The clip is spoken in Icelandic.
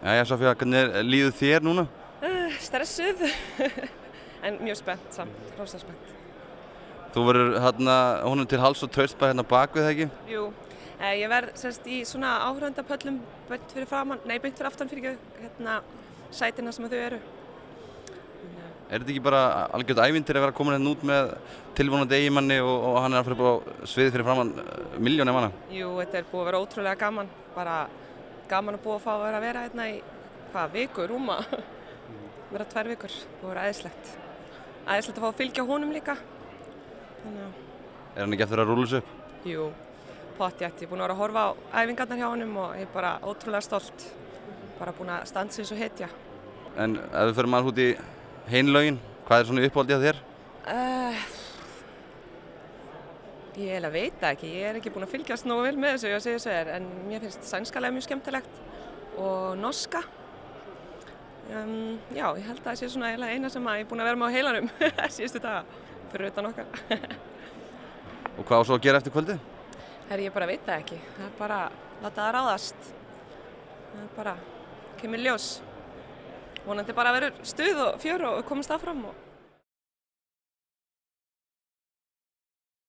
Jæja, Sofía, hvernig líður þér núna? Stressuð, en mjög spennt samt, rosa spennt. Þú verður honum til hals og traust bara hérna bak við, ekki? Jú, ég verð semst í svona áhorfendapöllum beint fyrir aftan fyrir sætina sem þau eru. Er þetta ekki bara algjört ævintýri að vera komin hérna út með tilvonandi eiginmanni og hann er að fara upp á sviðið fyrir framan milljónir manna? Jú, þetta er búið að vera ótrúlega gaman, bara gaman að búið að fá að vera hérna í, viku, rúma, vera 2 vikur, búið að vera æðislegt. Æðislegt að fá að fylgja honum líka. Þannig að... Er hann ekki eftir að rúlla sig upp? Jú, pottþétt, ég er búin að vera að horfa á æfingarnar hjá honum og ég er bara ótrúlega stolt, bara búin að standa sig eins og hetja. En ef við förum aðeins út í hinlaugin, hvað er svona uppáhaldið að þér? Ég eiginlega veit það ekki, ég er ekki búin að fylgjast nógu vel með þessu, ég segi þessu en mér finnst sænskalega mjög skemmtilegt og norska. Já, ég held að það sé svona eiginlega eina sem ég er búin að vera með á heilanum síðustu daga, fyrir utan okkar. Og hvað á svo að gera eftir kvöldið? Ég bara veit það ekki, það er bara láta það ráðast, það er bara kemur ljós. Vonandi bara verður stuð og fjör og komast áfram.